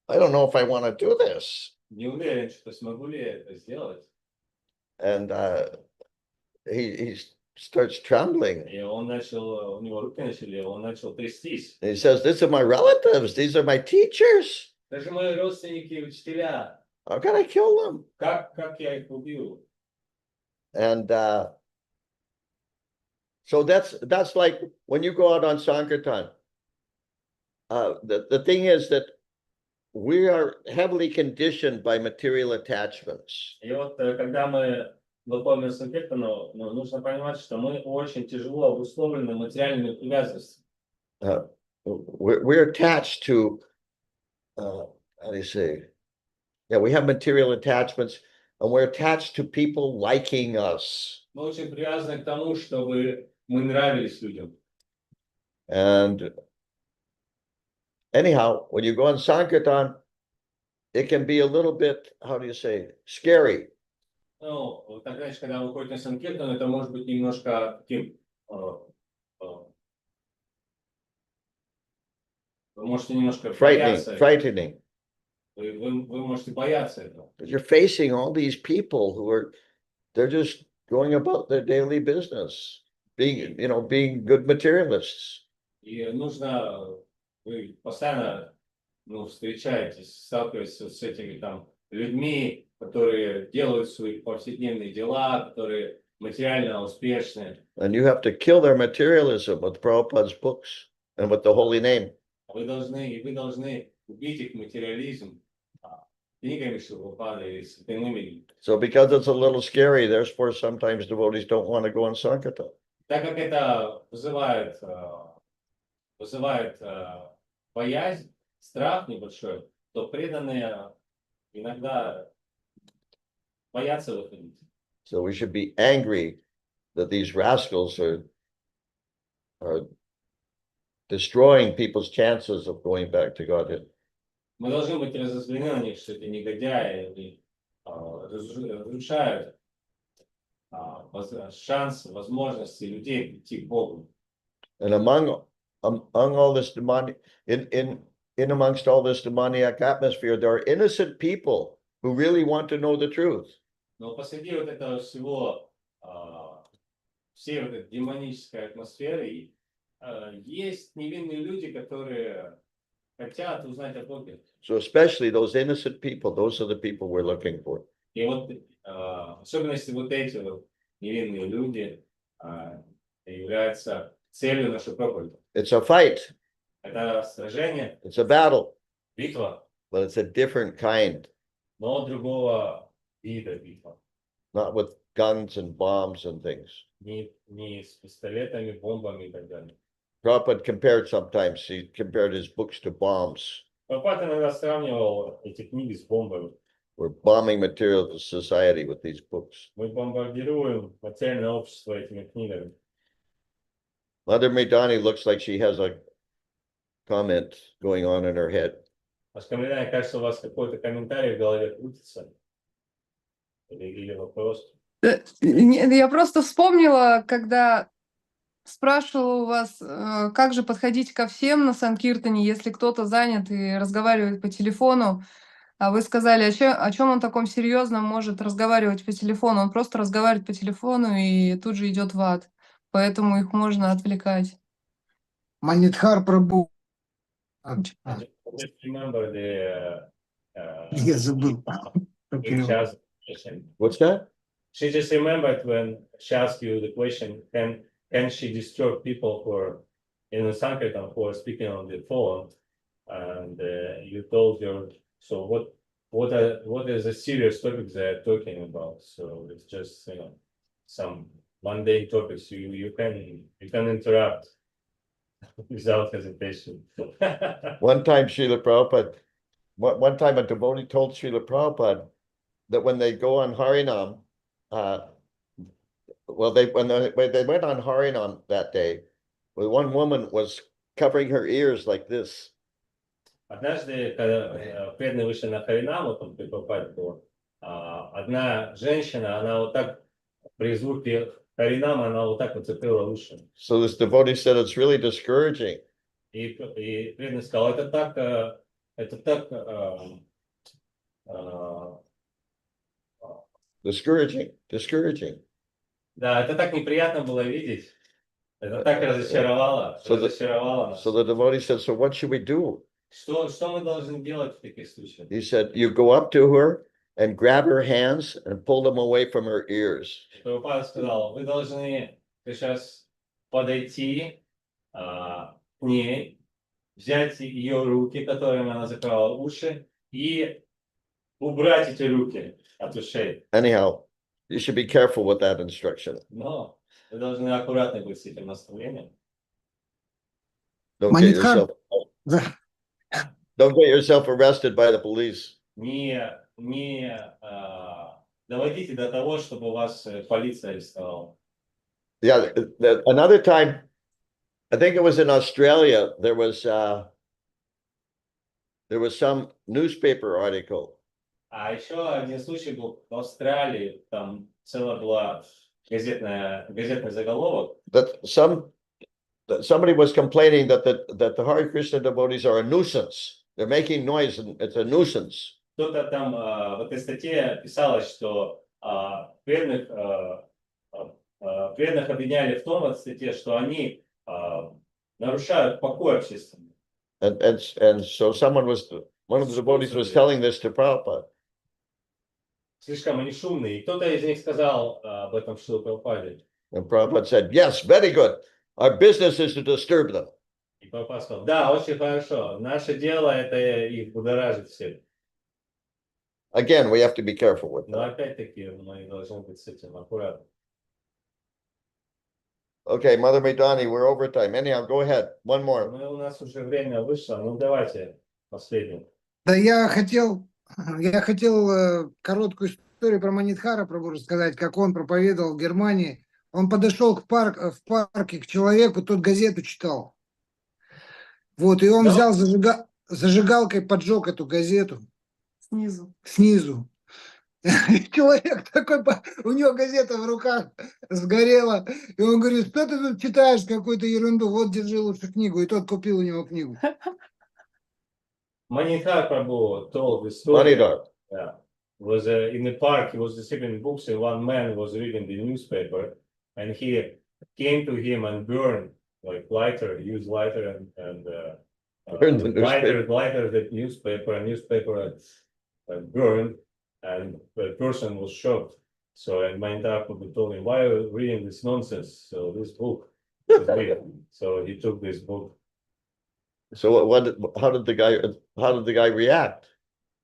I don't know if I want to do this. не уверен, что смогу ли это сделать. And he starts trembling. И он начал, у него руки начали, он начал трястись. And he says, these are my relatives. These are my teachers. Даже мои родственники и учителя, How can I kill them? как я их убью? And so that's like when you go out on Sankirtan. The thing is that we are heavily conditioned by material attachments. И вот когда мы выходим из Санкиртана, нужно понимать, что мы очень тяжело обусловлены материальными привязанностями. We're attached to, how do you say? Yeah, we have material attachments, and we're attached to people liking us. Мы очень привязаны к тому, чтобы мы нравились людям. And anyhow, when you go on Sankirtan, it can be a little bit, how do you say, scary. Ну, так иначе, когда вы ходите на Санкиртан, это может быть немножко таким... Вы можете немножко бояться. Frightening. Вы можете бояться этого. Because you're facing all these people who are, they're just going about their daily business, being good materialists. И нужно, вы постоянно встречаетесь, сталкиваетесь с этими там людьми, которые делают свои повседневные дела, которые материально успешны. And you have to kill their materialism with Prabhupada's books and with the holy name. Вы должны убить их материализм книгами Шрилы и святым именем. So because it's a little scary, therefore sometimes devotees don't want to go on Sankirtan. Так как это вызывает боязнь, страх небольшой, то преданные иногда боятся выходить. So we should be angry that these rascals are destroying people's chances of going back to Godhead. Мы должны быть разозлены на них, что эти негодяи разрушают шансы, возможности людей прийти к Богу. And among all this demonic, in amongst all this demoniac atmosphere, there are innocent people who really want to know the truth. Но посреди вот этого всего, всей вот этой демонической атмосферы, есть невинные люди, которые хотят узнать о Боге. So especially those innocent people, those are the people we're looking for. И вот, особенно если вот эти вот невинные люди являются целью нашей проповеди. It's a fight, Это сражение, it's a battle, битва, but it's a different kind, но другого вида битва. not with guns and bombs and things. Не с пистолетами, бомбами и так далее. Prabhupada compared sometimes, he compared his books to bombs. Прабхупада иногда сравнивал эти книги с бомбами. We're bombing material society with these books. Мы бомбардируем материальное общество этими книгами. Mother Maidani looks like she has a comment going on in her head. Мне кажется, у вас какой-то комментарий в голове крутится. Или вопрос. Я просто вспомнила, когда спрашивала у вас, как же подходить ко всем на Санкиртане, если кто-то занят и разговаривает по телефону, а вы сказали, о чем он таком серьезном может разговаривать по телефону? Он просто разговаривает по телефону и тут же идет в ад. Поэтому их можно отвлекать. Манидхар Прабhu. Just remember Я забыл. What's that? She just remembered when she asked you the question, can she disturb people who are in the Sankirtan who are speaking on the phone? And you told her, so what is a serious topic they're talking about? So it's just, some mundane topics, you can interrupt without hesitation. One time, Srila Prabhupada, one time a devotee told Srila Prabhupada that when they go on Harinam, when they went on Harinam that day, well, one woman was covering her ears like this. Однажды, когда преданные вышли на Харинаму, там, при Прабхупаде было, одна женщина, она вот так, при звуке Харинама, она вот так вот закрыла уши. So this devotee said it's really discouraging. И преданный сказал, это так discouraging. да, это так неприятно было видеть. Это так разочаровало нас. So the devotee said, so what should we do? Что мы должны делать в таких случаях? He said, you go up to her and grab her hands and pull them away from her ears. Прабхупада сказал, вы должны сейчас подойти к ней, взять ее руки, которыми она закрывала уши, и убрать эти руки от ушей. Anyhow, you should be careful with that instruction. Но вы должны аккуратно быть с этим наставлением. Don't get yourself arrested by the police. Не доводите до того, чтобы вас полиция арестовала. Yeah, another time, I think it was in Australia, there was some newspaper article. А еще один случай был в Австралии, там целая была газетный заголовок. That somebody was complaining that the Hare Krishna devotees are a nuisance. They're making noise and it's a nuisance. Кто-то там в этой статье писалось, что преданных обвиняли в том, в этой статье, что они нарушают покой общественный. And so one of the devotees was telling this to Prabhupada. Слишком они шумные. И кто-то из них сказал об этом Шриле Прабхупаде. And Prabhupada said, yes, very good. Our business is to disturb them. И Прабхупада сказал, да, очень хорошо. Наше дело это их будоражить всех. Again, we have to be careful with Но that. опять-таки мы должны быть с этим аккуратны. Okay, Mother Maidani, we're over time. Anyhow, go ahead. One more. Ну, у нас уже время вышло. Ну, давайте последний. Да, я хотел короткую историю про Манидхара Прабху рассказать, как он проповедовал в Германии. Он подошел в парке к человеку, тот газету читал. Вот, и он взял зажигалкой, поджег эту газету. Снизу. Человек такой, у него газета в руках сгорела. И он говорит, что ты тут читаешь какую-то ерунду? Вот, держи лучше книгу. И тот купил у него книгу. Манидхар Prabhu told the story. Manidhar. Yeah. Was in the park, he was distributing books, and one man was reading the newspaper, and he came to him and burned, like lighter, used lighter and Burned the newspaper. lighter the newspaper, and newspaper burned, and the person was shocked. So, and Manidhar Prabhu told him, why are you reading this nonsense? So this book is weird. So he took this book. So how did the guy react?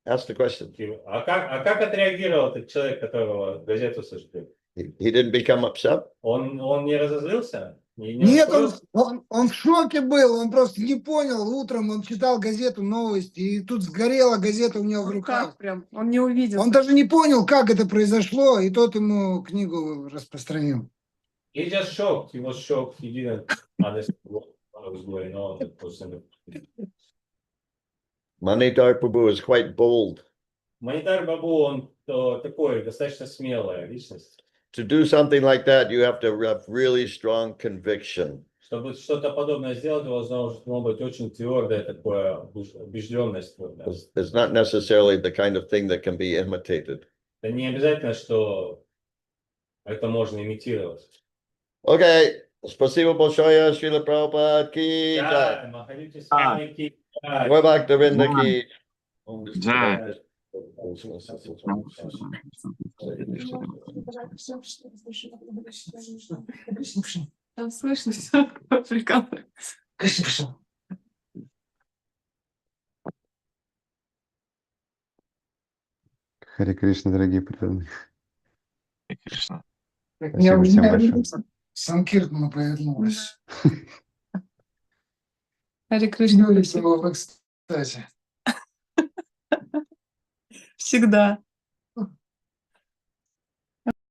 Ask the question. А как отреагировал этот человек, которого газету сожгли? He didn't become upset? Он не разозлился? Нет, он в шоке был, он просто не понял. Утром он читал газету «Новости», и тут сгорела газета у него в руках. Прям, он не увидел. Он даже не понял, как это произошло, и тот ему книгу распространил. He just shocked. He was shocked. He didn't understand what was going on. Manidhar Prabhu is quite bold. Манидхар Прабху, он такой, достаточно смелая личность. To do something like that, you have to have really strong conviction. Чтобы что-то подобное сделать, должно быть очень твердое такое убежденность. It's not necessarily the kind of thing that can be imitated. Это не обязательно, что это можно имитировать. Okay, спасибо большое, Шрила Прабхупад ки Да, джай. Махадьюти Свами ки джай. Ой, Бхактавинда ки. Да. Там слышно все. Прикалывается. Харе Кришна, дорогие преданные. Харе Кришна. Так, Спасибо у всем меня большое. Санкиртана повернулась. Харе Кришна. Юрий в экстазе. Всегда.